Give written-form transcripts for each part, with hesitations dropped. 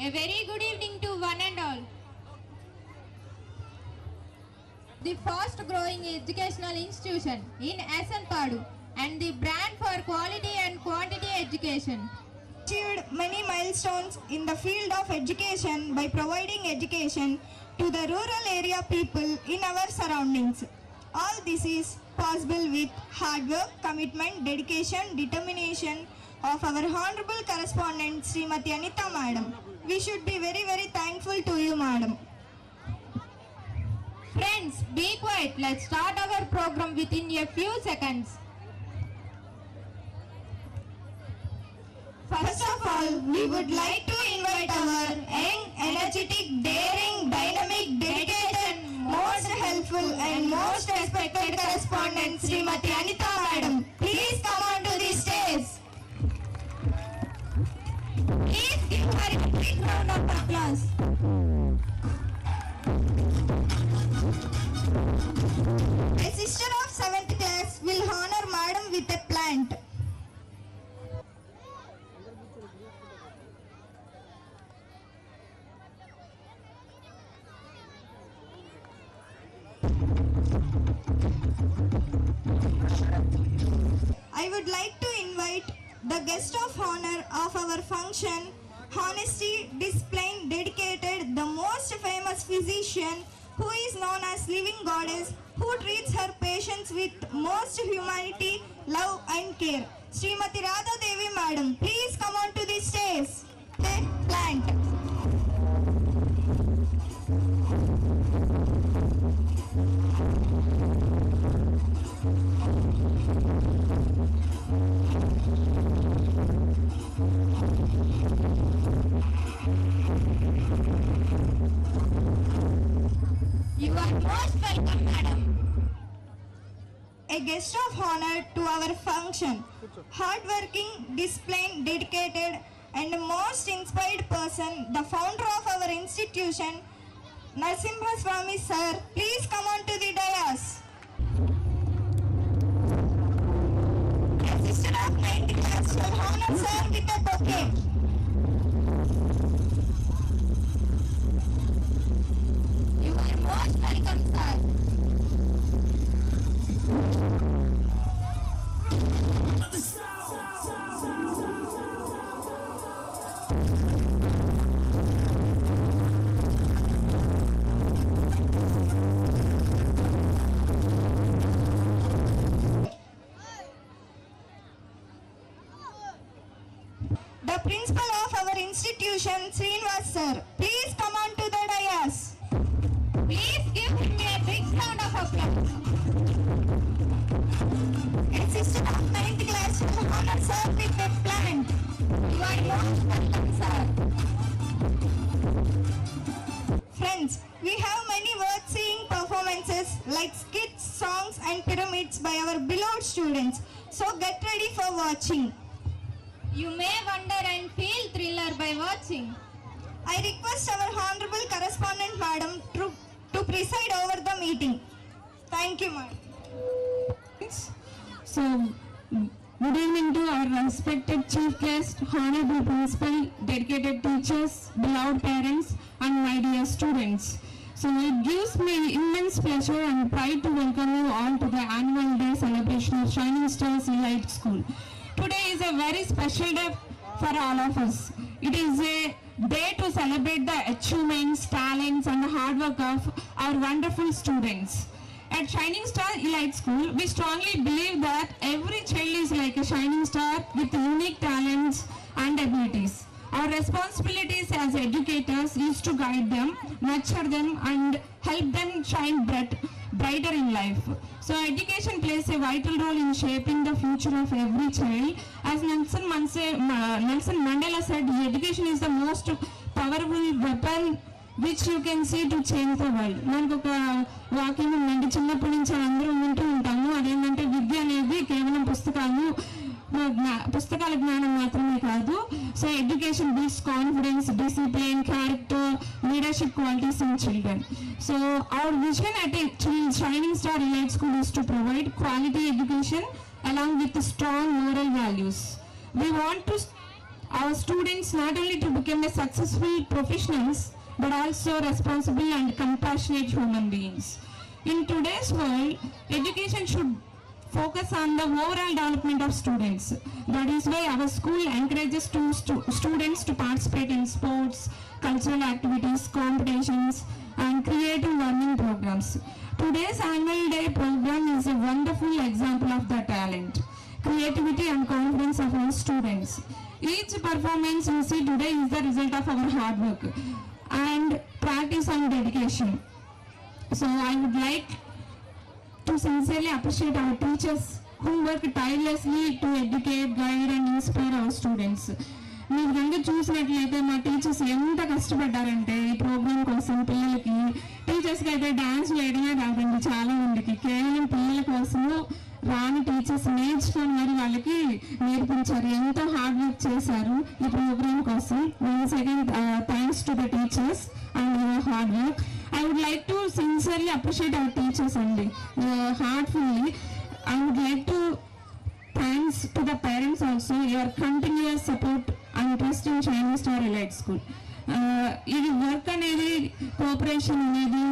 A very good evening to one and all. The fast growing educational institution in Asanpadu and the brand for quality and quantity education achieved many milestones in the field of education by providing education to the rural area people in our surroundings. All this is possible with hard work, commitment, dedication, determination of our honorable correspondent Srimati Anita Madam. We should be very thankful to you, Madam. Friends, be quiet. Let's start our program within a few seconds. First of all, we would like to invite our young, energetic, daring, dynamic, dedicated, most helpful and most respected correspondent Srimati Anita Madam. Please come on to the stage. Please give her a big round of applause. A sister of 7th class will honor Madam with a plant. I would like to invite the guest of honor of our function, honesty, discipline, dedicated, the most famous physician who is known as living goddess, who treats her patients with most humanity, love and care. Srimati Radha Devi Madam, please come on to the stage. Plant. You are most welcome, Madam. A guest of honor to our function, hardworking, disciplined, dedicated and most inspired person, the founder of our institution, Narasimha Swami sir, please come on to the dais. A sister of 9th class will honor sir with a bouquet. You are most welcome, sir. The principal of our institution, Srinivas sir, please come on to the dais. Please give him a big round of applause. A sister of 9th class will honor sir with a plant. You are most welcome, sir. Friends, we have many worth-seeing performances like skits, songs and pyramids by our beloved students. So get ready for watching. You may wonder and feel thriller by watching. I request our honorable correspondent madam to preside over the meeting. Thank you, madam. So, good evening to our respected chief guest, honorable principal, dedicated teachers, beloved parents and my dear students. So it gives me immense pleasure and pride to welcome you all to the annual day celebration of Shining Stars Elite School. Today is a very special day for all of us. It is a day to celebrate the achievements, talents and hard work of our wonderful students. At Shining Star Elite School, we strongly believe that every child is like a shining star with unique talents and abilities. Our responsibilities as educators is to guide them, nurture them and help them shine brighter in life. So education plays a vital role in shaping the future of every child. As Nelson Mandela said, education is the most powerful weapon which you can see to change the world. మనకు ఒక వాక్యం ఉందండి, చిన్నప్పటి నుంచి అందరూ వింటూ ఉంటాము. అదేంటంటే విద్య అనేది కేవలం పుస్తకాల జ్ఞానం మాత్రమే కాదు. So education builds confidence, discipline, character, leadership qualities in children. So our vision at Shining Star Elite School is to provide quality education along with strong moral values. We want to our students not only to become a successful professionals but also responsible and compassionate human beings. In today's world, education should focus on the overall development of students. That is why our school encourages students to participate in sports, cultural activities, competitions and creative learning programs. Today's annual day program is a wonderful example of the talent, creativity and confidence of our students. Each performance you see today is the result of our hard work and practice and dedication. So I would like to sincerely appreciate our teachers who work tirelessly to educate, guide and inspire our students. మీరు కనుక చూసినట్లయితే మా teachers ఎంత కష్టపడ్డారంటే ఈ programme కోసం పిల్లలకి. టీచర్స్కి అయితే డాన్స్ వేయడమే రాదండి చాలా మందికి. కేవలం పిల్లల కోసము రాని టీచర్స్ నేర్చుకొని మరి వాళ్ళకి నేర్పించారు. ఎంతో హార్డ్ వర్క్ చేశారు ఈ ప్రోగ్రామ్ కోసం. Once again thanks to the teachers and your hard work. I would like to sincerely appreciate our teachers only, heartfully. I would like to thanks to the parents also, your continuous support and trust in Shining Star Elite School. ఇది work అనేది cooperation అనేది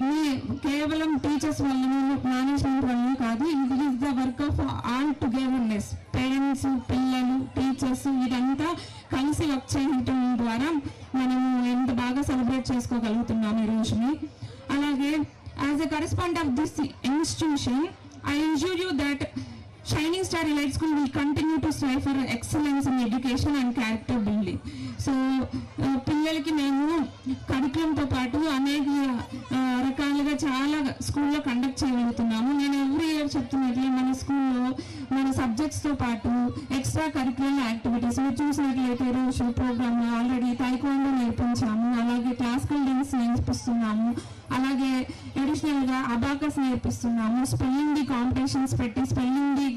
మీ కేవలం teachers వల్ల management వల్ల కాదు. ఇది is the work of all togetherness. Parents, పిల్లలు, teachers ఇదంతా కలిసి వర్క్ చేయడం ద్వారా మనము ఎంత బాగా సెలబ్రేట్ చేసుకోగలుగుతున్నాం ఈ రోజుని. అలాగే as a correspondent of this institution I assure you that Shining Star Elite School will continue to strive for excellence in education and character building. So పిల్లలకి మేము కరికులంతో పాటు అనేక రకాలుగా చాలా స్కూల్లో కండక్ట్ చేయగలుగుతున్నాము. నేను ఎవ్రీ ఇయర్ చెప్తున్నట్లే మన స్కూల్లో మన సబ్జెక్ట్స్తో పాటు ఎక్స్ట్రా కరికులర్ యాక్టివిటీస్ మీరు చూసినట్లయితే రోజు ప్రోగ్రామ్ ఆల్రెడీ తైక్వాండో నేర్పించాము, అలాగే క్లాసికల్ డాన్స్ నేర్పిస్తున్నాము, అలాగే అడిషనల్గా అబాకస్ నేర్పిస్తున్నాము, స్పెల్లింగ్ ది కాంపిటీషన్స్ పెట్టి స్పెల్లింగ్ ది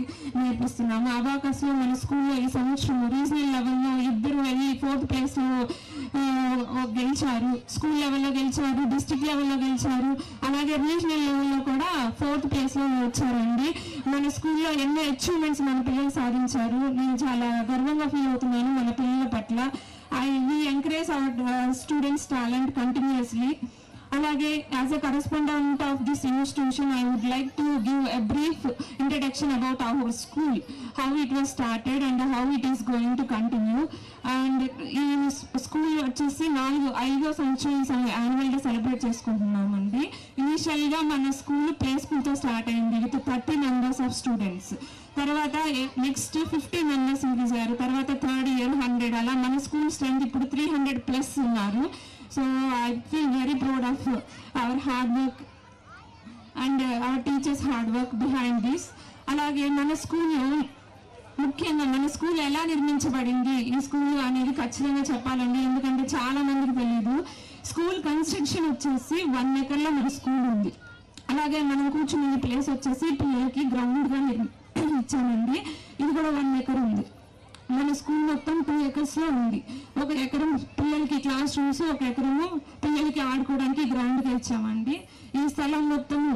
నేర్పిస్తున్నాము. అబాకస్లో మన స్కూల్లో ఈ సంవత్సరం రీజనల్ లెవెల్లో ఇద్దరు వెళ్ళి 4th ప్లేస్లో గెలిచారు, స్కూల్ లెవెల్లో గెలిచారు, డిస్ట్రిక్ట్ లెవెల్లో గెలిచారు, అలాగే రీజనల్ లెవెల్లో కూడా 4th ప్లేస్లో వచ్చారండి. మన స్కూల్లో ఎన్నో అచీవ్మెంట్స్ మన పిల్లలు సాధించారు. నేను చాలా గర్వంగా ఫీల్ అవుతున్నాను మన పిల్లల పట్ల. we encourage our students' talent continuously. Alage, as a correspondent of this institution, I would like to give a brief introduction about our school, how it was started and how it is going to continue. And in school వచ్చేసి 5వ సంవత్సరం annual day celebrate చేసుకుంటున్నామండి. ఇనిషియల్గా మన school play స్కూల్తో start అయింది with 30 members of students. తర్వాత next 50 members increase అయ్యారు. తర్వాత 3rd year 100. అలా మన స్కూల్ స్ట్రెంత్ ఇప్పుడు 300+ ఉన్నారు. So I feel very proud of our hard work and our teachers' hard work behind this. అలాగే మన స్కూల్లో ముఖ్యంగా మన స్కూల్ ఎలా నిర్మించబడింది ఈ స్కూల్ అనేది ఖచ్చితంగా చెప్పాలండి, ఎందుకంటే చాలా మందికి తెలియదు. స్కూల్ కన్స్ట్రక్షన్ వచ్చేసి 1 acre మన స్కూల్ ఉంది. అలాగే మనం కూర్చునే ప్లేస్ వచ్చేసి పిల్లలకి గ్రౌండ్గా ఇచ్చామండి. ఇది కూడా 1 acre ఉంది. మన స్కూల్ మొత్తం 2 acres ఉంది. 1 ఎకరం పిల్లలకి క్లాస్ రూమ్స్, 1 ఎకరము పిల్లలకి ఆడుకోవడానికి గ్రౌండ్గా ఇచ్చామండి. ఈ స్థలం మొత్తము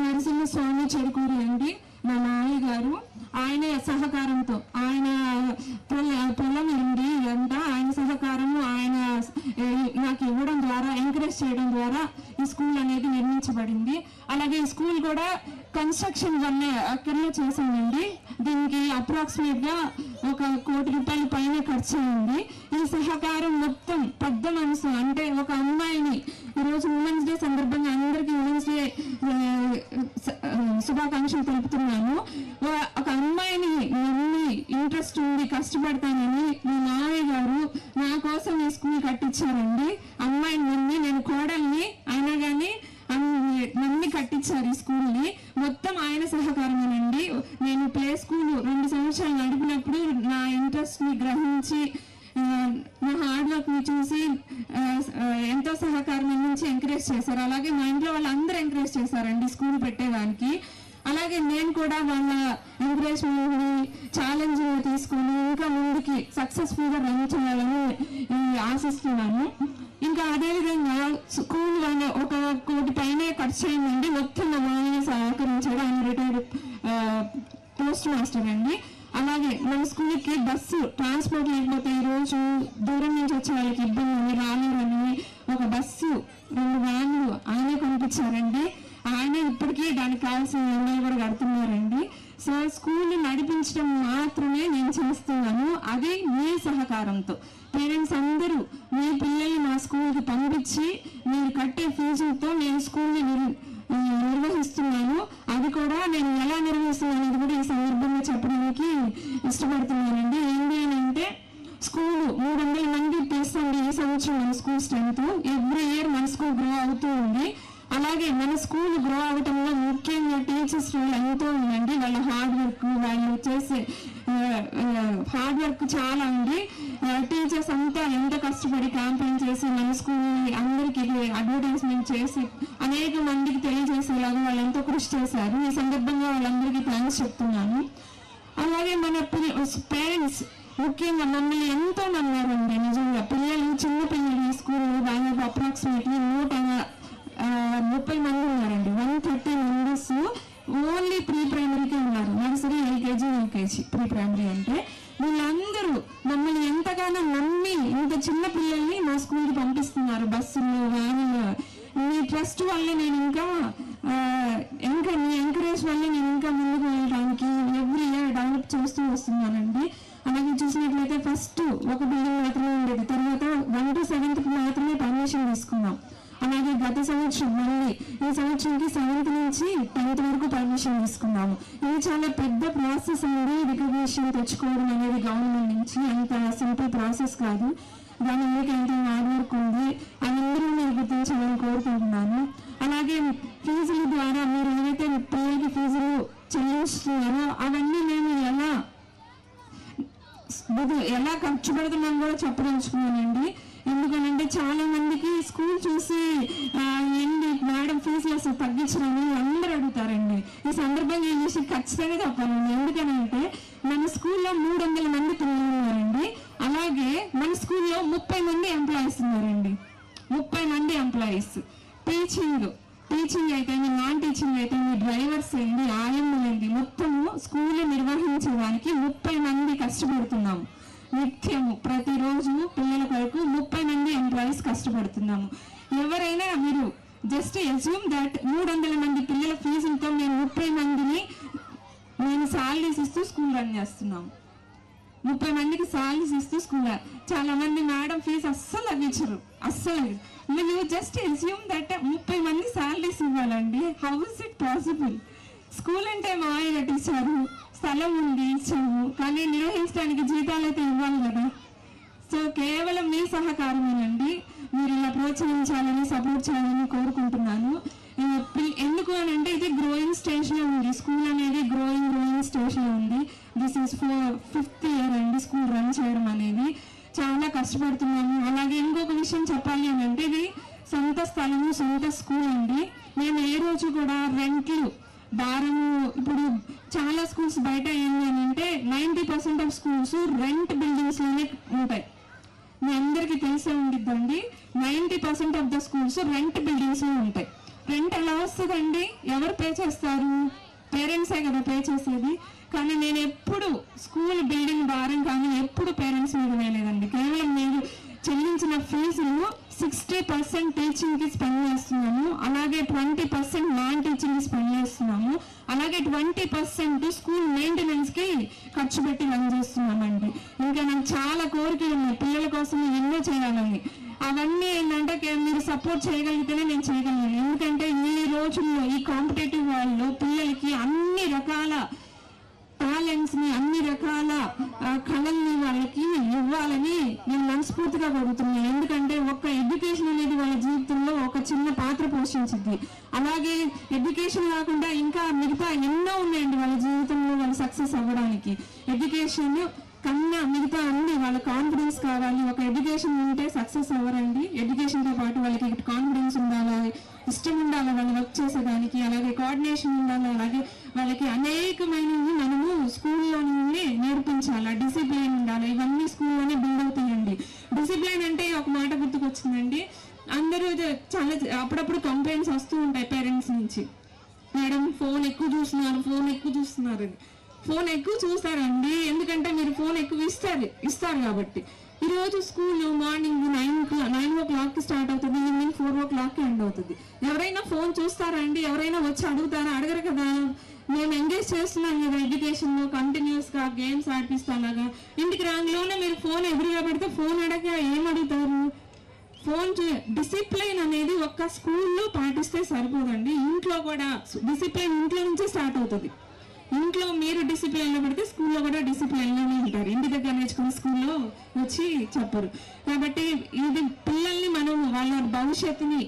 నరసింహస్వామి చెరుకూరి అండి, మా మామయ్య గారు, ఆయన సహకారంతో ఆయన పొలం అండి ఇదంతా ఆయన సహకారము, ఆయన నాకు ఇవ్వడం ద్వారా ఎంకరేజ్ చేయడం ద్వారా ఈ స్కూల్ అనేది నిర్మించబడింది. అలాగే ఈ స్కూల్ కూడా కన్స్ట్రక్షన్ 1 acre చేసామండి. దీనికి అప్రాక్సిమేట్గా 1 కోటి రూపాయల పైన ఖర్చు అయింది. ఈ సహకారం మొత్తం పెద్ద మనసు, అంటే ఒక అమ్మాయిని ఈరోజు ఉమెన్స్ డే సందర్భంగా అందరికీ ఉమెన్స్ డే శుభాకాంక్షలు తెలుపుతున్నాను. ఒక అమ్మాయిని నమ్మి ఇంట్రెస్ట్ ఉంది కష్టపడతానని మీ మామయ్య గారు నా కోసం ఈ స్కూల్ కట్టించారండి. అమ్మాయిని నమ్మి, నేను కోడల్ని అయినా కానీ నమ్మి కట్టించారు ఈ స్కూల్ని. మొత్తం ఆయన సహకారమేనండి. నేను ప్లే స్కూల్ 2 సంవత్సరాలు నడిపినప్పుడు నా ఇంట్రెస్ట్ని గ్రహించి నా హార్డ్ వర్క్ని చూసి ఎంతో సహకారం అందించి ఎంకరేజ్ చేశారు. అలాగే మా ఇంట్లో వాళ్ళందరూ ఎంకరేజ్ చేశారండి స్కూల్ పెట్టేదానికి. అలాగే నేను కూడా వాళ్ళ ఎంకరేజ్మెంట్ని ఛాలెంజ్గా తీసుకొని ఇంకా ముందుకి సక్సెస్ఫుల్గా రన్ చేయాలని ఆశిస్తున్నాను. ఇంకా అదేవిధంగా స్కూల్ 1 కోటి పైనే ఖర్చు అయిందండి. మొత్తం మా మామయ్య సహకరించాడు. ఆయన రిటైర్డ్ పోస్ట్ మాస్టర్ అండి. అలాగే మన స్కూల్కి బస్సు ట్రాన్స్పోర్ట్ లేకపోతే ఈరోజు దూరం నుంచి వచ్చే వాళ్ళకి ఇబ్బంది రాలేరని ఒక బస్సు 2 వ్యాన్లు ఆయనే పంపించారండి. ఆయన ఇప్పటికీ దానికి కావాల్సిన నిర్ణయం కూడా కడుతున్నారండి. సో స్కూల్ నడిపించడం మాత్రమే నేను చేస్తున్నాను, అది మీ సహకారంతో. పేరెంట్స్ అందరూ మీ పిల్లల్ని మా స్కూల్కి పంపించి మీరు కట్టే ఫీజులతో నేను స్కూల్ని నిర్వహిస్తున్నాను. అది కూడా నేను ఎలా నిర్వహిస్తున్నాను అనేది కూడా ఈ సందర్భంగా చెప్పడానికి ఇష్టపడుతున్నానండి. ఏంటి అని అంటే స్కూల్ 300 మంది తీస్తుంది ఈ సంవత్సరం మన స్కూల్ స్ట్రెంత్. ఎవ్రీ ఇయర్ మన స్కూల్ గ్రో అవుతూ ఉంది. అలాగే మన స్కూల్ గ్రో అవటంలో ముఖ్యంగా టీచర్స్ రోల్ ఎంతో ఉందండి. వాళ్ళ హార్డ్ వర్క్, వాళ్ళు చేసే హార్డ్ వర్క్ చాలా ఉంది. టీచర్స్ అంతా ఎంత కష్టపడి క్యాంపెయిన్ చేసి మన స్కూల్ని అందరికీ అడ్వర్టైజ్మెంట్ చేసి అనేక మందికి తెలియజేసేలాగా వాళ్ళు ఎంతో కృషి చేశారు. ఈ సందర్భంగా వాళ్ళందరికీ థ్యాంక్స్ చెప్తున్నాను. అలాగే మన పేరెంట్స్ ముఖ్యంగా మమ్మల్ని ఎంతో నమ్మారండి. నిజంగా పిల్లలు, చిన్న పిల్లలు ఈ స్కూల్లో దాదాపు అప్రాక్సిమేట్లీ 130 మంది ఉన్నారండి. 130 మెంబర్స్ ఓన్లీ ప్రీ ప్రైమరీకే ఉన్నారు. Nursery, LKG, UKG, pre primary అంటే వీళ్ళందరూ మమ్మల్ని ఎంతగానో నమ్మి ఇంత చిన్న పిల్లల్ని మా స్కూల్కి పంపిస్తున్నారు. బస్సులు, వ్యాన్లు. మీ ట్రస్ట్ వల్ల నేను ఇంకా మీ ఎంకరేజ్ వల్ల నేను ఇంకా ముందుకు వెళ్ళడానికి ఎవ్రీ ఇయర్ డెవలప్ చేస్తూ వస్తున్నానండి. అలాగే చూసినట్లయితే ఫస్ట్ ఒక బిల్డింగ్ మాత్రమే ఉండేది, తర్వాత 1 to 7th మాత్రమే పర్మిషన్ తీసుకున్నాం. అలాగే గత సంవత్సరం మళ్ళీ ఈ సంవత్సరంకి 7th నుంచి 10th వరకు పర్మిషన్ తీసుకున్నాము. ఇది చాలా పెద్ద ప్రాసెస్ అండి. రికగ్నిషన్ తెచ్చుకోవడం అనేది గవర్నమెంట్ నుంచి అంత సింపుల్ ప్రాసెస్ కాదు. దాని మీకు ఎంత హార్డ్ వర్క్ ఉంది, అందరూ మీరు గుర్తించాలని కోరుకుంటున్నాను. అలాగే ఫీజుల ద్వారా మీరు ఏదైతే పిల్లలకి ఫీజులు చెల్లిస్తున్నారో అవన్నీ మేము ఎలా ఖర్చు పెడుతున్నాం కూడా చెప్పదలుచుకున్నానండి. ఎందుకనంటే చాలా మందికి స్కూల్ చూసి ఏంటి మేడం ఫీజులు అసలు తగ్గించరని అందరూ అడుగుతారండి. ఈ సందర్భంగా ఈ విషయం ఖచ్చితంగా చెప్పాలండి. ఎందుకనంటే మన స్కూల్లో 300 మంది పిల్లలు ఉన్నారండి. అలాగే మన స్కూల్లో 30 మంది ఎంప్లాయీస్ ఉన్నారండి. 30 మంది ఎంప్లాయీస్. టీచింగ్ అయితే, నాన్ టీచింగ్ అయితే, డ్రైవర్స్ ఏంటి, ఆయమ్మలేంటి, మొత్తము స్కూల్ నిర్వహించడానికి 30 మంది కష్టపడుతున్నాము. నిత్యము ప్రతిరోజు పిల్లల కొరకు 30 మంది ఎంప్లాయీస్ కష్టపడుతున్నాము. ఎవరైనా మీరు జస్ట్ అస్యూమ్ దట్ 300 మంది పిల్లల ఫీజులతో మేము 30 మందిని నేను సాలరీస్ ఇస్తూ స్కూల్ రన్ చేస్తున్నాము. 30 మందికి సాలరీస్ ఇస్తూ స్కూల్. చాలా మంది మేడం ఫీజు అస్సలు తగ్గించరు, అస్సలు. మీరు జస్ట్ అస్యూమ్ దట్ 30 మంది సాలరీస్ ఇవ్వాలండి. How is it possible? School అంటే మా ఆయన కట్టించారు, స్థలం ఉంది, ఇచ్చాము, కానీ నిర్వహించడానికి జీతాలు అయితే ఇవ్వాలి కదా. సో కేవలం మీ సహకారమేనండి. మీరు ఇలా ప్రోత్సహించాలని, సపోర్ట్ చేయాలని కోరుకుంటున్నాను. ఎందుకు అని అంటే ఇది గ్రోయింగ్ స్టేజ్లో ఉంది. స్కూల్ అనేది గ్రోయింగ్ స్టేజ్లో ఉంది. దిస్ ఈస్ 5th ఇయర్ అండి స్కూల్ రన్ చేయడం అనేది. చాలా కష్టపడుతున్నాము. అలాగే ఇంకొక విషయం చెప్పాలి అని అంటే ఇది సొంత స్థలము, సొంత స్కూల్ అండి. మేము ఏ రోజు కూడా రెంట్లు భారము, ఇప్పుడు చాలా స్కూల్స్ బయట ఏంటి అని అంటే 90% ఆఫ్ స్కూల్స్ రెంట్ బిల్డింగ్స్లోనే ఉంటాయి. మీ అందరికీ తెలిసే ఉండిద్దండి. 90% ఆఫ్ ద స్కూల్స్ రెంట్ బిల్డింగ్స్లో ఉంటాయి. రెంట్ ఎలా వస్తుందండి? ఎవరు పే చేస్తారు? పేరెంట్సే కదా పే చేసేది. కానీ నేను ఎప్పుడు స్కూల్ బిల్డింగ్ భారం కానీ ఎప్పుడు పేరెంట్స్ మీద వేయలేదండి. కేవలం మీరు చెల్లించిన ఫీజులు 60% టీచింగ్కి స్పెండ్ చేస్తున్నాము. అలాగే 20% నాన్ టీచింగ్కి స్పెండ్ చేస్తున్నాము. అలాగే 20% స్కూల్ మెయింటెనెన్స్కి ఖర్చు పెట్టి రన్ చేస్తున్నామండి. ఇంకా నాకు చాలా కోరికలు ఉన్నాయి పిల్లల కోసం ఎన్నో చేయాలని. అవన్నీ ఏంటంటే మీరు సపోర్ట్ చేయగలిగితేనే నేను చేయగలను. ఎందుకంటే ఈ రోజుల్లో ఈ కాంపిటేటివ్ వరల్డ్లో పిల్లలకి అన్ని రకాల టాలెంట్స్ని, అన్ని రకాల కళల్ని వాళ్ళకి ఇవ్వాలని నేను మనస్ఫూర్తిగా కోరుతున్నాను. ఎందుకంటే ఒక ఎడ్యుకేషన్ అనేది వాళ్ళ జీవితంలో ఒక చిన్న పాత్ర పోషించింది. అలాగే ఎడ్యుకేషన్ కాకుండా ఇంకా మిగతా ఎన్నో ఉన్నాయండి వాళ్ళ జీవితంలో వాళ్ళు సక్సెస్ అవ్వడానికి. ఎడ్యుకేషన్ కన్నా మిగతా అన్ని వాళ్ళ కాన్ఫిడెన్స్ కావాలి. ఒక ఎడ్యుకేషన్ ఉంటే సక్సెస్ అవ్వరండి. ఎడ్యుకేషన్తో పాటు వాళ్ళకి కాన్ఫిడెన్స్ ఉండాలి, ఇష్టం ఉండాలి వాళ్ళు వర్క్ చేసేదానికి, అలాగే కోఆర్డినేషన్ ఉండాలి. అలాగే వాళ్ళకి అనేకమైనవి మనము స్కూల్లోనే నేర్పించాలి. డిసిప్లైన్ ఉండాలి. ఇవన్నీ స్కూల్లోనే బిల్డ్ అవుతాయండి. డిసిప్లైన్ అంటే ఒక మాట గుర్తుకొచ్చిందండి. అందరూ చాలా అప్పుడప్పుడు కంప్లైంట్స్ వస్తూ ఉంటాయి పేరెంట్స్ నుంచి, మేడం ఫోన్ ఎక్కువ చూస్తున్నారు అని. ఫోన్ ఎక్కువ చూస్తారండి, ఎందుకంటే మీరు ఫోన్ ఎక్కువ ఇస్తారు కాబట్టి. ఈరోజు స్కూల్ మార్నింగ్ 9 o'clock స్టార్ట్ అవుతుంది, ఈవినింగ్ 4 o'clock ఎండ్ అవుతుంది. ఎవరైనా ఫోన్ చూస్తారా అండి? ఎవరైనా వచ్చి అడుగుతారా? అడగరు కదా. మేము ఎంగేజ్ చేస్తున్నాం కదా ఎడ్యుకేషన్లో, కంటిన్యూస్గా గేమ్స్ ఆడిపిస్తాలాగా. ఇంటికి రాగానే మీరు ఫోన్ ఎదురుగా పెడితే ఫోన్ అడగ ఏం అడుగుతారు? ఫోన్ డిసిప్లైన్ అనేది ఒక్క స్కూల్లో పాటిస్తే సరిపోదండి, ఇంట్లో కూడా డిసిప్లైన్ ఇంట్లో నుంచే స్టార్ట్ అవుతుంది. ఇంట్లో మీరు డిసిప్లైన్లో పెడితే స్కూల్లో కూడా డిసిప్లైన్లోనే ఉంటారు. ఇంటి దగ్గర నేర్చుకుని స్కూల్లో వచ్చి చెప్పరు. కాబట్టి ఇది పిల్లల్ని మనం వాళ్ళ భవిష్యత్తుని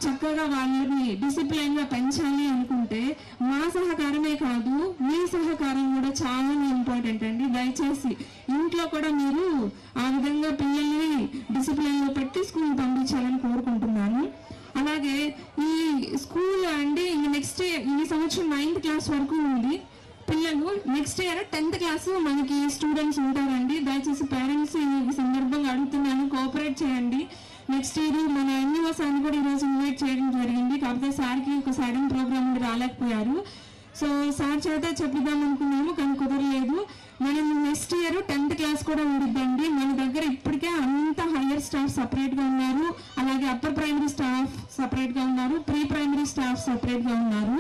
చక్కగా వాళ్ళని డిసిప్లైన్గా పెంచాలి అనుకుంటే మా సహకారమే కాదు, మీ సహకారం కూడా చాలా ఇంపార్టెంట్ అండి. దయచేసి ఇంట్లో కూడా మీరు ఆ విధంగా పిల్లల్ని డిసిప్లైన్లో పెట్టి స్కూల్ పంపించాలని కోరుకుంటున్నాను. అలాగే ఈ స్కూల్ అండి నెక్స్ట్ ఈ సంవత్సరం 9th క్లాస్ వరకు ఉంది పిల్లలు. నెక్స్ట్ ఇయర్ 10th క్లాస్ మనకి స్టూడెంట్స్ ఉంటారండి. దయచేసి పేరెంట్స్ ఈ సందర్భంగా అడుగుతున్నాను, కోఆపరేట్ చేయండి. నెక్స్ట్ ఇయర్ మన ఎన్యూఓ సార్ని కూడా ఈరోజు ఇన్వైట్ చేయడం జరిగింది, కాకపోతే సార్కి ఒక సడన్ ప్రోగ్రామ్ రాలేకపోయారు. సో సార్ చేత చెప్పిద్దాం అనుకున్నాము కానీ కుదరలేదు. మనం నెక్స్ట్ ఇయర్ 10th క్లాస్ కూడా ఉండిద్దండి. మన దగ్గర ఇప్పటికే అంత హయ్యర్ స్టాఫ్ సపరేట్గా ఉన్నారు, అలాగే అప్పర్ ప్రైమరీ స్టాఫ్ సపరేట్గా ఉన్నారు, ప్రీ ప్రైమరీ స్టాఫ్ సపరేట్గా ఉన్నారు.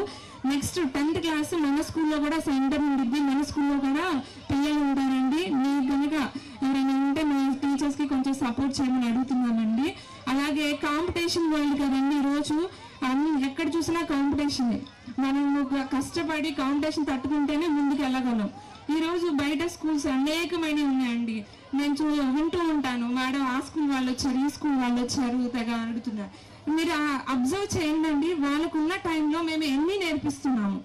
నెక్స్ట్ 10th క్లాస్ మన స్కూల్లో కూడా సెంటర్ ఉండిద్ది, మన స్కూల్లో కూడా పిల్లలు ఉంటారండి. మీరు కనుక ఎవరైనా ఉంటే మా టీచర్స్కి కొంచెం సపోర్ట్ చేయమని అడుగుతున్నామండి. అలాగే కాంపిటీషన్ వరల్డ్ కదండి, ఈరోజు ఎక్కడ చూసినా కాంపిటీషన్. మనం కష్టపడి కాంపిటీషన్ తట్టుకుంటేనే ముందుకు వెళ్ళగలం. ఈరోజు బయట స్కూల్స్ అనేకమైనవి ఉన్నాయండి. నేను వింటూ ఉంటాను, మేడం ఆ స్కూల్ వాళ్ళు వచ్చారు, ఈ స్కూల్ వాళ్ళు వచ్చారు, తెగ అడుగుతున్నారు. మీరు అబ్జర్వ్ చేయండి, వాళ్ళకున్న టైంలో మేము ఎన్ని నేర్పిస్తున్నాము.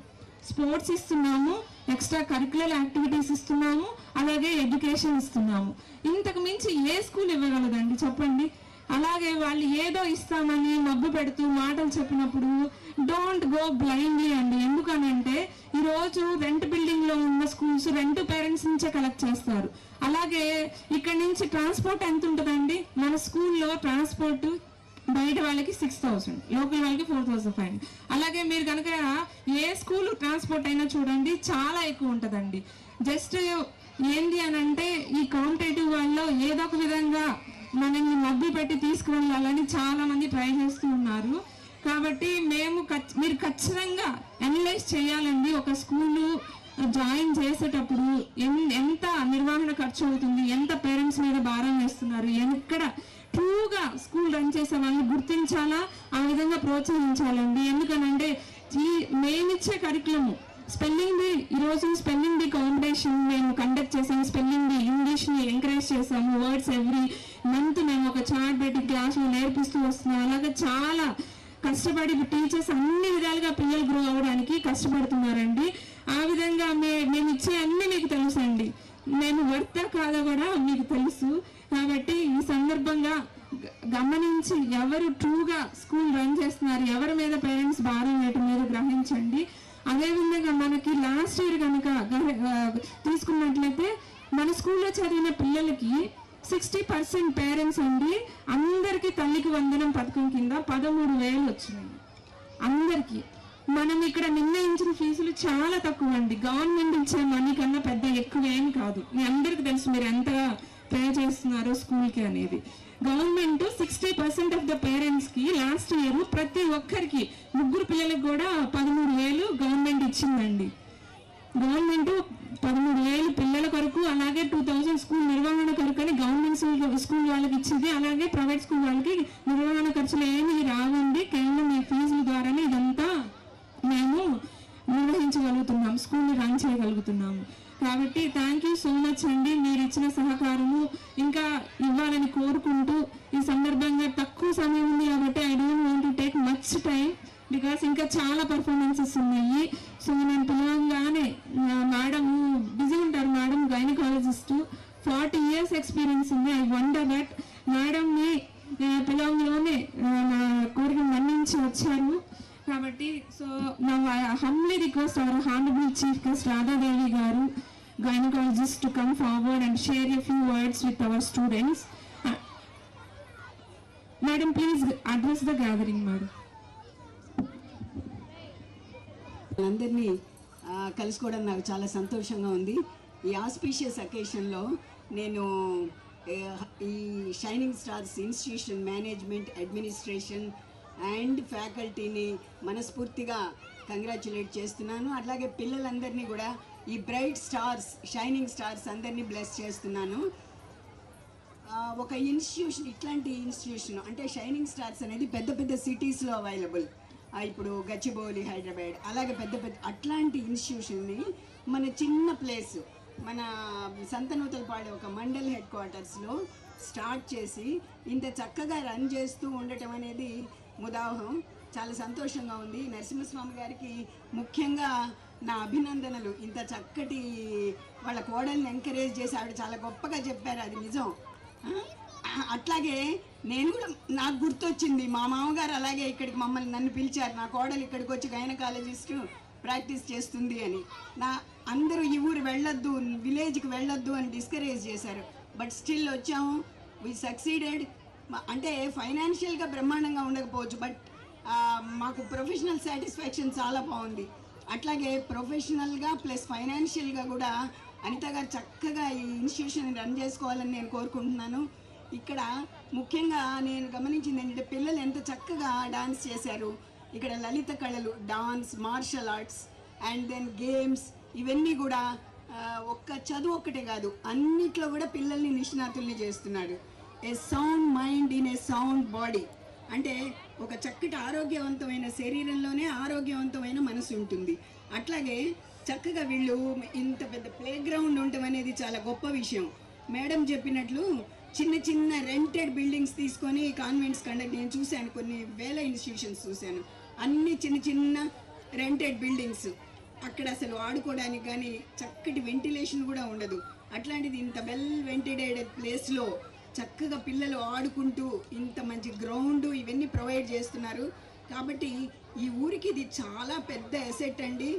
స్పోర్ట్స్ ఇస్తున్నాము, ఎక్స్ట్రా కరిక్యులర్ యాక్టివిటీస్ ఇస్తున్నాము, అలాగే ఎడ్యుకేషన్ ఇస్తున్నాము. ఇంతకు మించి ఏ స్కూల్ ఇవ్వగలదండి చెప్పండి? అలాగే వాళ్ళు ఏదో ఇస్తామని మబ్బు పెడుతూ మాటలు చెప్పినప్పుడు డోంట్ గో బ్లైండ్లీ అండి. ఎందుకనంటే ఈరోజు రెంట్ బిల్డింగ్లో ఉన్న స్కూల్స్ రెంట్ పేరెంట్స్ నుంచే కలెక్ట్ చేస్తారు. అలాగే ఇక్కడ నుంచి ట్రాన్స్పోర్ట్ ఎంత ఉంటుందండి? మన స్కూల్లో ట్రాన్స్పోర్ట్ బయట వాళ్ళకి 6,000, లోకల్ వాళ్ళకి 4,500. అలాగే మీరు కనుక ఏ స్కూల్ ట్రాన్స్పోర్ట్ అయినా చూడండి చాలా ఎక్కువ ఉంటుందండి. జస్ట్ ఏంది అని అంటే ఈ కాంపిటేటివ్ వాళ్ళలో ఏదో ఒక విధంగా మనల్ని మబ్బి పెట్టి తీసుకువెళ్ళాలని చాలా మంది ట్రై చేస్తూ ఉన్నారు. కాబట్టి మీరు ఖచ్చితంగా అనలైజ్ చేయాలండి. ఒక స్కూలు జాయిన్ చేసేటప్పుడు ఎంత నిర్వహణ ఖర్చు అవుతుంది, ఎంత పేరెంట్స్ మీద భారం వేస్తున్నారు, ఎక్కడ ట్రూగా స్కూల్ రన్ చేసే వాళ్ళని గుర్తించాలా, ఆ విధంగా ప్రోత్సహించాలండి. ఎందుకనంటే మేమిచ్చే కరికులము స్పెల్లింగ్ బీ, ఈరోజు స్పెల్లింగ్ బీ కాంపిటీషన్ మేము కండక్ట్ చేసాము. స్పెల్లింగ్ బీ ఇంగ్లీష్ని ఎంకరేజ్ చేసాము. వర్డ్స్ ఎవ్రీ మంత్ మేము ఒక చార్ట్ పెట్టి క్లాస్లో నేర్పిస్తూ వస్తున్నాం. అలాగే చాలా కష్టపడి టీచర్స్ అన్ని విధాలుగా పిల్లలు గ్రో అవ్వడానికి కష్టపడుతున్నారండి. ఆ విధంగా మేము ఇచ్చే అన్ని మీకు తెలుసు అండి, మేము వర్తా కాదో కూడా మీకు తెలుసు. కాబట్టి ఈ సందర్భంగా గమనించి ఎవరు ట్రూగా స్కూల్ రన్ చేస్తున్నారు, ఎవరి మీద పేరెంట్స్ భారం వేయటం మీద గ్రహించండి. అదేవిధంగా మనకి లాస్ట్ ఇయర్ కనుక తీసుకున్నట్లయితే మన స్కూల్లో చదివిన పిల్లలకి 60% పేరెంట్స్ అండి అందరికీ తల్లికి వందనం పథకం కింద 13,000 వచ్చినాయి అందరికీ. మనం ఇక్కడ నిర్ణయించిన ఫీజులు చాలా తక్కువ అండి, గవర్నమెంట్ ఇచ్చే మనీ కన్నా పెద్ద ఎక్కువేం కాదు. మీ అందరికీ తెలుసు మీరు ఎంతగా పే చేస్తున్నారో స్కూల్కి అనేది. గవర్నమెంట్ 60% ఆఫ్ ద పేరెంట్స్కి లాస్ట్ ఇయర్ ప్రతి ఒక్కరికి 3 పిల్లలకు కూడా 13,000 గవర్నమెంట్ ఇచ్చిందండి. గవర్నమెంట్ 13,000 పిల్లల కొరకు, అలాగే 2,000 స్కూల్ నిర్వహణ కొరకు అని గవర్నమెంట్ స్కూల్ వాళ్ళకి ఇచ్చింది. అలాగే ప్రైవేట్ స్కూల్ వాళ్ళకి నిర్వహణ ఖర్చులు ఏమీ రావండి, కేవలం ఈ ఫీజుల ద్వారానే ఇదంతా మేము నిర్వహించగలుగుతున్నాం, స్కూల్ని రన్ చేయగలుగుతున్నాము. కాబట్టి థ్యాంక్ యూ సో మచ్ అండి. మీరు ఇచ్చిన సహకారము ఇంకా ఇవ్వాలని కోరుకుంటూ ఈ సందర్భంగా తక్కువ సమయం ఉంది కాబట్టి I don't want to take much time because ఇంకా చాలా పర్ఫార్మెన్సెస్ ఉన్నాయి. సో నేను పిలవంగానే మేడం బిజీ ఉంటారు, మేడం గైనకాలజిస్ట్, 40 years ఎక్స్పీరియన్స్ ఉంది. ఐ వండర్ దట్ మేడంని పిలవంలోనే నా కోరిక మన్నించి వచ్చారు. కాబట్టి సో నా humbly request our honourable chief guest Radha Devi గారు, gynecologist, to come forward and share a few words with our students. Madam, please address the gathering, madam. అందరినీ కలుసుకోవడం నాకు చాలా సంతోషంగా ఉంది. ఈ ఆస్పీషియస్ అకేషన్లో నేను ఈ shining stars institution management, administration and ఫ్యాకల్టీని మనస్ఫూర్తిగా కంగ్రాచులేట్ చేస్తున్నాను. అట్లాగే పిల్లలందరినీ కూడా, ఈ బ్రైట్ స్టార్స్, షైనింగ్ స్టార్స్ అందరినీ బ్లెస్ చేస్తున్నాను. ఒక ఇన్స్టిట్యూషన్, ఇట్లాంటి ఇన్స్టిట్యూషన్ అంటే షైనింగ్ స్టార్స్ అనేది పెద్ద పెద్ద సిటీస్లో అవైలబుల్. ఇప్పుడు గచ్చిబౌలి, హైదరాబాద్, అలాగే పెద్ద పెద్ద అట్లాంటి ఇన్స్టిట్యూషన్ని మన చిన్న ప్లేస్, మన సంతనూతలపాడు ఒక మండల్ హెడ్ క్వార్టర్స్లో స్టార్ట్ చేసి ఇంత చక్కగా రన్ చేస్తూ ఉండటం అనేది ముదావహం. చాలా సంతోషంగా ఉంది. నరసింహస్వామి గారికి ముఖ్యంగా నా అభినందనలు. ఇంత చక్కటి వాళ్ళ కోడల్ని ఎంకరేజ్ చేసి ఆవిడ చాలా గొప్పగా చెప్పారు, అది నిజం. అట్లాగే నేను కూడా, నాకు గుర్తొచ్చింది, మా మామగారు అలాగే ఇక్కడికి నన్ను పిలిచారు, నా కోడలు ఇక్కడికి వచ్చి గైనకాలజిస్టు ప్రాక్టీస్ చేస్తుంది అని. అందరూ ఈ ఊరు వెళ్ళొద్దు, విలేజ్కి వెళ్ళొద్దు అని డిస్కరేజ్ చేశారు. బట్ స్టిల్ వచ్చాము, వీ సక్సీడెడ్. అంటే ఫైనాన్షియల్గా బ్రహ్మాండంగా ఉండకపోవచ్చు, బట్ మాకు ప్రొఫెషనల్ సాటిస్ఫాక్షన్ చాలా బాగుంది. అట్లాగే ప్రొఫెషనల్గా ప్లస్ ఫైనాన్షియల్గా కూడా అనిత గారు చక్కగా ఈ ఇన్స్టిట్యూషన్ రన్ చేసుకోవాలని నేను కోరుకుంటున్నాను. ఇక్కడ ముఖ్యంగా నేను గమనించింది ఏంటంటే, పిల్లలు ఎంత చక్కగా డాన్స్ చేశారు. ఇక్కడ లలిత కళలు, dance, martial arts and then games, ఇవన్నీ కూడా ఒక్క చదువు ఒక్కటే కాదు, అన్నిట్లో కూడా పిల్లల్ని నిష్ణాతుల్ని చేస్తున్నాడు. A sound mind in a sound body. అంటే ఒక చక్కటి ఆరోగ్యవంతమైన శరీరంలోనే ఆరోగ్యవంతమైన మనసు ఉంటుంది. అట్లాగే చక్కగా వీళ్ళు ఇంత పెద్ద ప్లే గ్రౌండ్ ఉండటం అనేది చాలా గొప్ప విషయం. మేడం చెప్పినట్లు చిన్న చిన్న రెంటెడ్ బిల్డింగ్స్ తీసుకొని కాన్వెంట్స్ కండక్ట్, నేను చూశాను, కొన్ని వేల ఇన్స్టిట్యూషన్స్ చూశాను, అన్ని చిన్న చిన్న రెంటెడ్ బిల్డింగ్స్. అక్కడ అసలు ఆడుకోవడానికి కానీ చక్కటి వెంటిలేషన్ కూడా ఉండదు. అట్లాంటిది ఇంత వెల్ వెంటిలేటెడ్ ప్లేస్లో చక్కగా పిల్లలు ఆడుకుంటూ ఇంత మంచి గ్రౌండ్ ఇవన్నీ ప్రొవైడ్ చేస్తున్నారు. కాబట్టి ఈ ఊరికి ఇది చాలా పెద్ద అసెట్ అండి.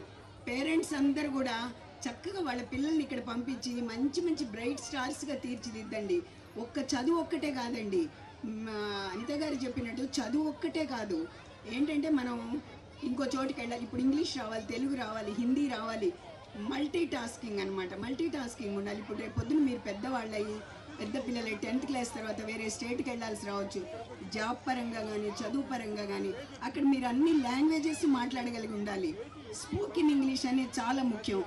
పేరెంట్స్ అందరూ కూడా చక్కగా వాళ్ళ పిల్లల్ని ఇక్కడ పంపించి మంచి మంచి బ్రైట్ స్టార్స్గా తీర్చిదిద్దండి. ఒక్క చదువు ఒక్కటే కాదండి, అనిత గారు చెప్పినట్టు చదువు ఒక్కటే కాదు, ఏంటంటే మనం ఇంకో చోటుకి వెళ్ళాలి. ఇప్పుడు ఇంగ్లీష్ రావాలి, తెలుగు రావాలి, హిందీ రావాలి, మల్టీ టాస్కింగ్ అనమాట. మల్టీ టాస్కింగ్ ఉండాలి. ఇప్పుడు రేపు పొద్దున మీరు పెద్దవాళ్ళయి, పెద్ద పిల్లలై 10th క్లాస్ తర్వాత వేరే స్టేట్కి వెళ్ళాల్సి రావచ్చు, జాబ్ పరంగా కానీ చదువు పరంగా కానీ. అక్కడ మీరు అన్ని లాంగ్వేజెస్ మాట్లాడగలిగి ఉండాలి. స్పోకెన్ ఇంగ్లీష్ అనేది చాలా ముఖ్యం.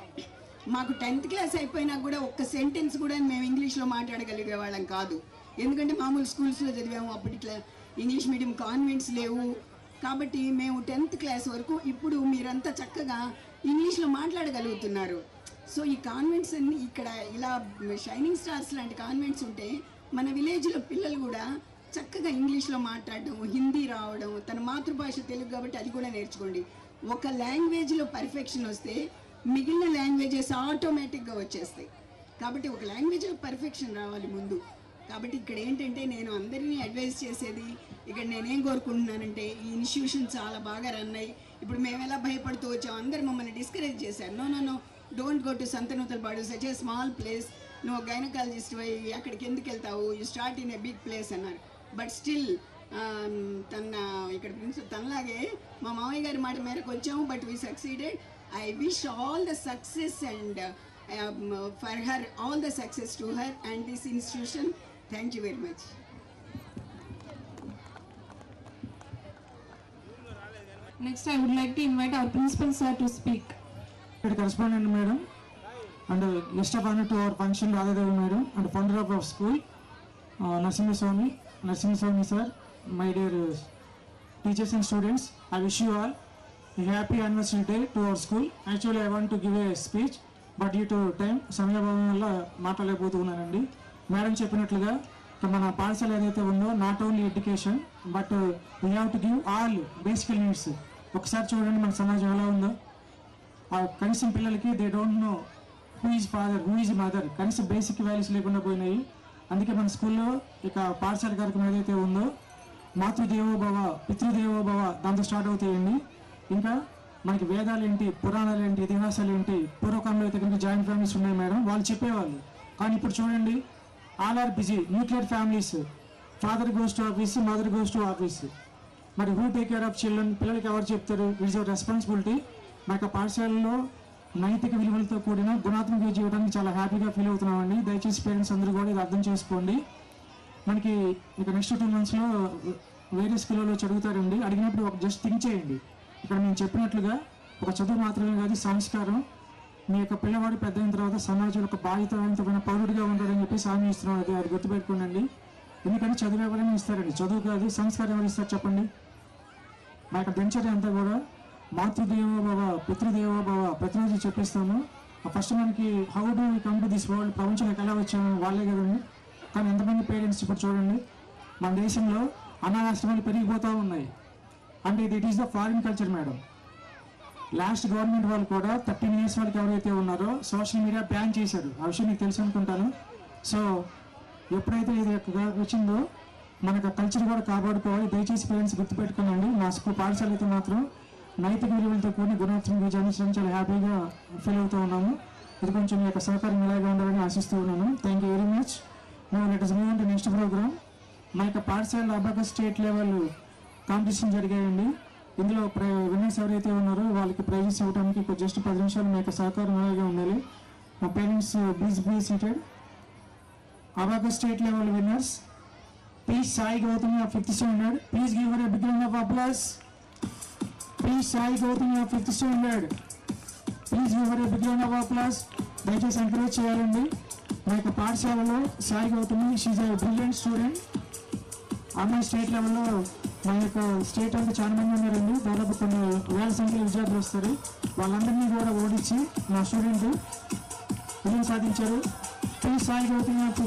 మాకు 10th క్లాస్ అయిపోయినా కూడా ఒక్క సెంటెన్స్ కూడా మేము ఇంగ్లీష్లో మాట్లాడగలిగే వాళ్ళం కాదు. ఎందుకంటే మామూలు స్కూల్స్లో చదివాము, అప్పుడు ఇట్లా ఇంగ్లీష్ మీడియం కాన్వెంట్స్ లేవు. కాబట్టి మేము 10th క్లాస్ వరకు, ఇప్పుడు మీరంతా చక్కగా ఇంగ్లీష్లో మాట్లాడగలుగుతున్నారు. సో ఈ కాన్వెంట్స్ అన్ని ఇక్కడ ఇలా షైనింగ్ స్టార్స్ లాంటి కాన్వెంట్స్ ఉంటే మన విలేజ్లో పిల్లలు కూడా చక్కగా ఇంగ్లీష్లో మాట్లాడడం, హిందీ రావడం, తన మాతృభాష తెలుగు కాబట్టి అది కూడా నేర్చుకోండి. ఒక లాంగ్వేజ్లో పర్ఫెక్షన్ వస్తే మిగిలిన లాంగ్వేజెస్ ఆటోమేటిక్గా వచ్చేస్తాయి. కాబట్టి ఒక లాంగ్వేజ్లో పర్ఫెక్షన్ రావాలి ముందు. కాబట్టి ఇక్కడ ఏంటంటే నేను అందరినీ అడ్వైజ్ చేసేది, ఇక్కడ నేనేం కోరుకుంటున్నానంటే, ఈ ఇన్స్టిట్యూషన్ చాలా బాగా రన్ అయ్యి, ఇప్పుడు మేము ఎలా భయపడుతూ వచ్చాము, అందరు మమ్మల్ని డిస్కరేజ్ చేశారు. No, don't go to Santhanuthalapadu, such a small place, నువ్వు గైనకాలజిస్ట్ అయ్యి అక్కడికి ఎందుకు వెళ్తావు, you start in a big place అన్నారు. బట్ స్టిల్ ఇక్కడ ప్రిన్సిపల్ తనలాగే మా మామయ్య గారి మాట మేరకు వచ్చాము. But we succeeded. I wish all the success and for her, all the success to her and this institution. Thank you very much. Next, I would like to invite our principal sir to speak. Correspondent madam and guest of honor to our function Radhadevi madam and founder of our school, Narasimha sir, my dear teachers and students, I wish you all a happy anniversary day to our school. Actually I want to give a speech, but due to time సమయాభావం వల్ల మాట్లాడలేకపోతున్నానండి. Madam చెప్పినట్లుగా మన పాఠశాల ఏదైతే ఉందో not only education but we have to give all బేసికల్ needs. ఒకసారి చూడండి మన సమాజం ఎలా ఉందో. కనీసం పిల్లలకి they don't know who is father, who is mother, కనీసం బేసిక్ వాల్యూస్ లేకుండా పోయినాయి. అందుకే మన స్కూల్లో ఇక పాఠశాల కార్యక్రమం ఏదైతే ఉందో మాతృదేవోభవ, పితృదేవోభవ దాంతో స్టార్ట్ అవుతాయండి. ఇంకా మనకి వేదాలు ఏంటి, పురాణాలు ఏంటి, ఇతిహాసాలు ఏంటి, పూర్వకాలంలో అయితే కనుక జాయింట్ ఫ్యామిలీస్ ఉన్నాయి మేడం, వాళ్ళు చెప్పేవాళ్ళు. కానీ ఇప్పుడు చూడండి, all are busy, nuclear families, father goes to office, mother goes to office. మరి who take care of children, పిల్లలకి ఎవరు చెప్తారు? It's our responsibility. మనకు పాఠశాలలో నైతిక విలువలతో కూడిన గుణాత్మక జీవితానికి చాలా హ్యాపీగా ఫీల్ అవుతున్నామండి. దయచేసి పేరెంట్స్ అందరూ కూడా ఇది అర్థం చేసుకోండి. మనకి ఇక నెక్స్ట్ 2 monthsలో వేరే స్కూళ్ళలో చదువుతారండి. అడిగినప్పుడు ఒక జస్ట్ థింక్ చేయండి. ఇక్కడ నేను చెప్పినట్లుగా ఒక చదువు మాత్రమే కాదు, సంస్కారం. మీ యొక్క పిల్లవాడు పెద్ద అయిన తర్వాత సమాజంలో ఒక బాధ్యతవంతమైన పౌరుడిగా ఉంటాడని చెప్పి హామీ ఇస్తున్నాం. అది గుర్తుపెట్టుకోండి. ఎందుకంటే చదువు ఎవరైనా ఇస్తారండి, చదువు కాదు సంస్కారం ఎవరు ఇస్తారు చెప్పండి. మా యొక్క దినచర్య అంతా కూడా మాతృదేవో భవ పితృదేవో భవ ప్రతిరోజు చెప్పిస్తాము. ఫస్ట్ మనకి how do we come to this world, ప్రపంచంలోకి ఎలా వచ్చాము వాళ్ళే కదండి. కానీ ఎంతమంది పేరెంట్స్ ఇప్పుడు చూడండి, మన దేశంలో అనాథాశ్రమాలు పెరిగిపోతూ ఉన్నాయి. అంటే it is the foreign culture madam. Last government వాళ్ళు కూడా 13 years వాళ్ళకి ఎవరైతే ఉన్నారో సోషల్ మీడియా బ్యాన్ చేశారు. ఆ విషయం మీకు తెలుసు అనుకుంటాను. సో ఎప్పుడైతే ఇది వచ్చిందో మనకు కల్చర్ కూడా కాపాడుకోవాలి. దయచేసి పేరెంట్స్ గుర్తుపెట్టుకోనండి. మా స్కూల్ పాఠశాల అయితే మాత్రం నైతిక విలువలతో కూడిన గుణాత్మక విజయాన్ని చాలా హ్యాపీగా ఫీల్ అవుతూ ఉన్నాము. ఇది కొంచెం మీ యొక్క సహకారం ఇలాగే ఉండాలని ఆశిస్తూ ఉన్నాను. Thank you very much. మేము let us move on to next programme. మా యొక్క పాఠశాల అబాకస్ స్టేట్ లెవెల్ కాంపిటీషన్ జరిగాయండి. ఇందులో విన్నర్స్ ఎవరైతే ఉన్నారో వాళ్ళకి ప్రైజెస్ ఇవ్వడానికి జస్ట్ 10 నిమిషాలు మీ యొక్క సహకారం అలాగే ఉండాలి. మా parents please be seated. Abacus state level winners P. Sai Gautami of 5th standard. Please give her a big round of applause. P. Sai Gautami of 5th standard. Please give her a big round of applause. దయచేసి encourage చేయాలండి. మా యొక్క పాఠశాలలో Sai Gautami she's a brilliant student. అమ్మాయి state లెవెల్లో మా యొక్క state అంటే చాలా మంది ఉన్నారండి. దాదాపు కొన్ని వేల సంఖ్యలో విద్యార్థులు వస్తారు. వాళ్ళందరినీ కూడా ఓడించి మా స్టూడెంట్ విజయం సాధించారు. P. Sai Gautami of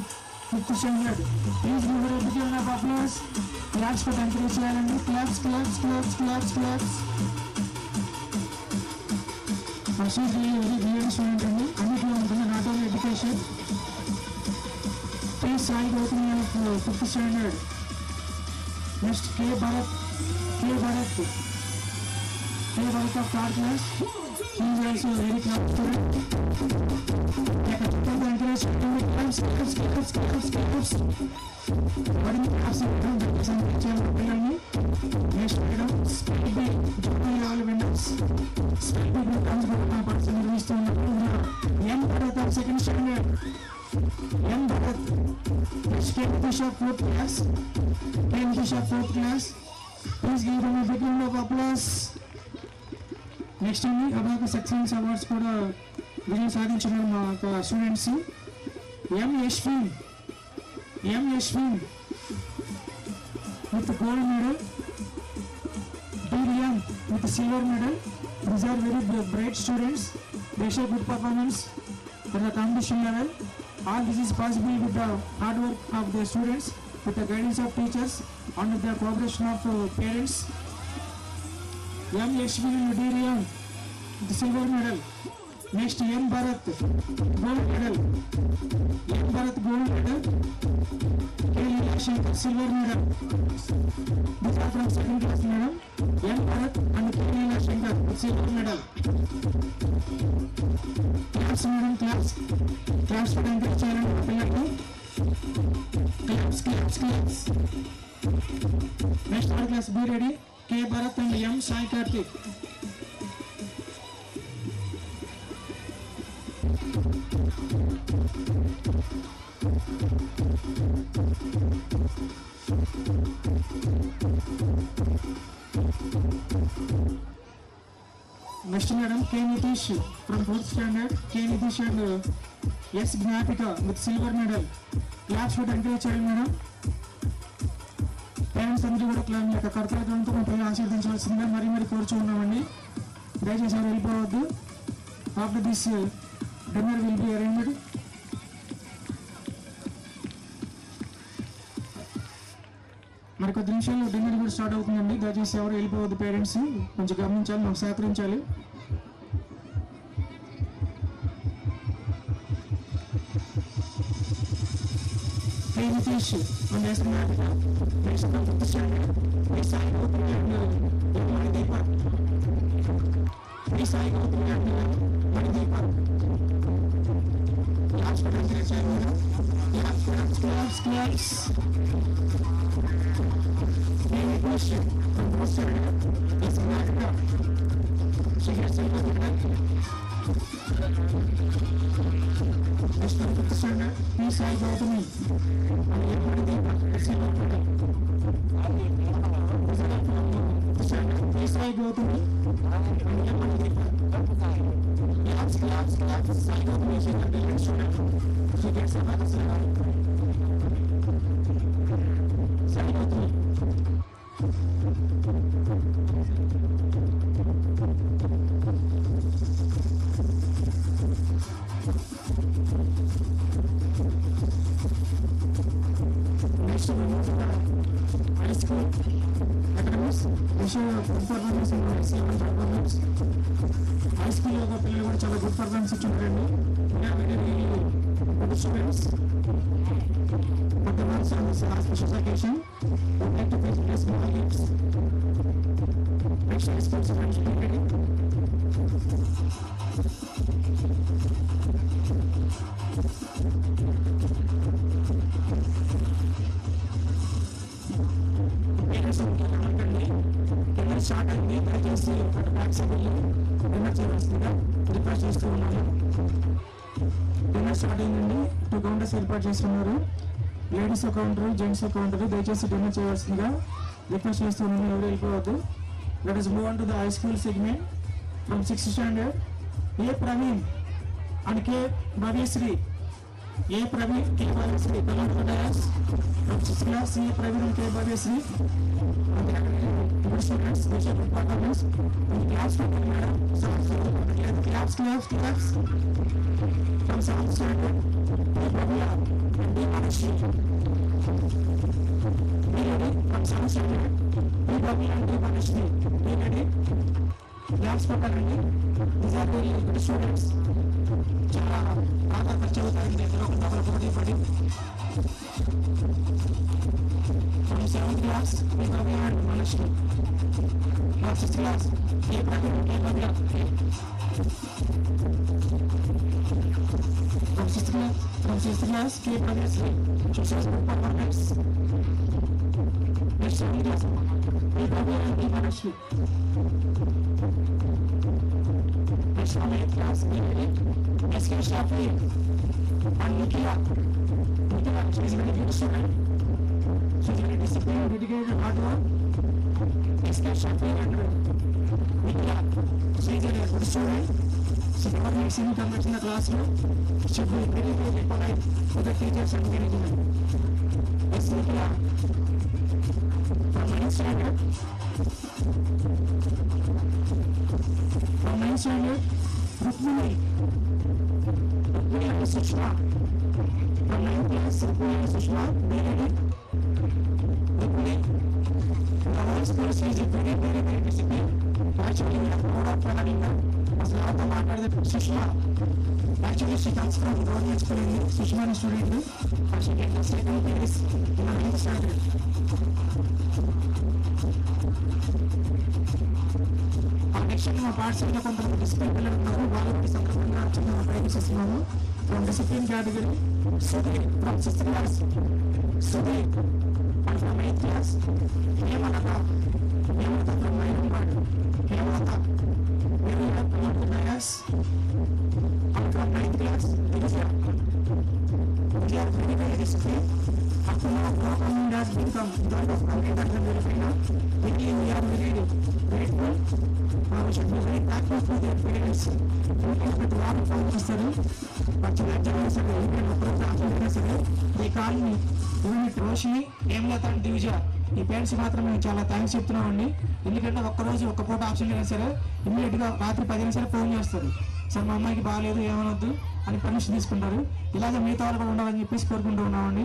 5th standard. Please give her a big round of applause. Claps for encourage చేయాలండి. Claps. She's really very brilliant student అండి. అన్నిట్లో ఉంటుంది, not only education. P. Sai Gautami of 5th standard. Next K. Bharat of 3rd class. He is also very close student. Encourage claps. What is పిల్లల్ని. Next madam spike B junior level winners. Spike B programmes కూడా మా పాఠశాల నిర్వహిస్తూ ఉన్నప్పుడు M Bharat of 2nd standard. M Bharat. Next K Nitish of 4th class. Please give them a big round of applause. Next అండి abacus excellence awards కూడా విజయం సాధించిన మా యొక్క students. M Yashwin with gold medal. D. Liam with silver medal. These are very bright students. They show good performance at the competition level. All this is possible with the hard work of the students, with the guidance of teachers and with the cooperation of parents. M. Yashvi and D. Liam with silver medal. Next M. Bharat gold medal. K. Shankar silver medal. These are from 2nd class madam. M. Bharat and K. Shankar with silver medal. Claps madam, claps for the encourage children. Claps. Next 3rd class, be ready. K. Bharat and M. Sai Karthik. Next madam K. Nitish from 4th standard. K. Nitish and S. Gnapika with silver medal. Claps for the encourage child madam. Parents అందరూ కూడా మీ యొక్క కర్తవ్యంతో మా పిల్లలు ఆశీర్వదించవలసిందిగా మరీ కోరుచూ ఉన్నామండి. దయచేసి ఎవరు వెళ్ళిపోవద్దు. After this dinner will be arranged. మరి కొద్ది నిమిషాల్లో డిన్నర్ కూడా స్టార్ట్ అవుతుందండి. దయచేసి ఎవరు వెళ్ళిపోవద్దు. పేరెంట్స్ కొంచెం గమనించాలి, మాకు సహకరించాలి. Nish and S. Gnapika. Next from 5th standard. Sai Gautami and Manideepa. Sai Gautami and Manideepa. Claps for encourage children. Claps. Any question from 4th standard? S. Gnapika. She gets silver medal. Next one, 5th standard, P. Sai Gautami. P. Sai Gautami. Claps. Sai Gautami is a brilliant student. She gets a maths level. Sai Gautami. Next one, high school academics. They show good performance in the excellent performance. High school yoga పిల్లలు కూడా చాలా good performance ఇచ్చింటారండి. Good students. But the ones on this special occasion would like to place more gifts. Make sure sports are ready. Start అయింది. దయచేసి back side dinner చేయవలసిందిగా request చేస్తూ ఉన్నాను. Dinner start అయిందండి. 2 కౌంటర్స్ ఏర్పాటు చేస్తున్నారు. Ladies counter, gents counter. దయచేసి dinner చేయవలసిందిగా రిక్వెస్ట్ చేస్తూ ఉన్నాను. ఎవరు వెళ్ళిపోవద్దు. Let us move on to the high school segment from 6th standard. A. Praveen and K. Bhavyasri. A. Praveen, K. Bhavyasri. From 6th class, A. Praveen and K. Bhavyasri. Good students, they should good performance. And claps for them, madam. Claps. From 7th standard, A. Bhavya and B. Manashri. Be ready. From 7th standard, A. Bhavya and B. Manashri. Be ready. Claps for them. These are very good students. చాలా బాగా ఖర్చు అవుతాయండి. ఎక్కడో ఒక పోటీ పడి from 7th class, A. Bhavya and Manashri. From 6th class, A. Praveen and K. Bhavya. From 6th class, K. Bhavyasri. She shows good performance. Next 7th class, A. Bhavya and B. Manashri. Next from 8th class, S.K. Shafi and Nikhila. She is very good student. She is very disciplined, dedicated, hard work. S.K. Shafi and Nikhila. She is a good student. She never makes any comments in the classroom. She will be very polite to the teachers and management. S. Nikhila. From 9th standard. From 9th standard, Rukmini and Sushma. From 9th class, Rukmini and Sushma. Be ready. Rukmini. The whole school is very disciplined. Actually, we are proud of having her. As a lot of matter, Sushma. Actually, she comes from government school. Sushma is student. And she gets the second place in the 9th standard. Next మా పాఠశాలలో కొంతమంది discipline పిల్లలు ఉన్నారు. వాళ్ళకి సందర్భంగా చిన్న ప్రయత్నిస్తున్నాము. From discipline category Sudheer from 6th class. Sudheer and from 8th class. Hemalatha from 9th ward. Hemalatha very happy to be us. And from 9th class, they are very disciplined. Up to now, government has become part of complete and verified now. We are very grateful. We should be very thankful for their parents. We have to walk from the city. But to let them say, even a program, they call me, even with Roshni, Emlata and Divija. ఈ parents మాత్రం మేము చాలా thanks చెప్తున్నామండి. ఎందుకంటే ఒక్కరోజు ఒక్క పూట option అయినా సరే ఇమ్మీడియట్గా రాత్రి 10 నిమిషాలు ఫోన్ చేస్తారు. సార్ మా అమ్మాయికి బాగాలేదు ఏమనొద్దు అని పర్మిషన్ తీసుకుంటారు. ఇలాగే మిగతా వాళ్ళు కూడా ఉండాలని చెప్పేసి కోరుకుంటూ ఉన్నామండి.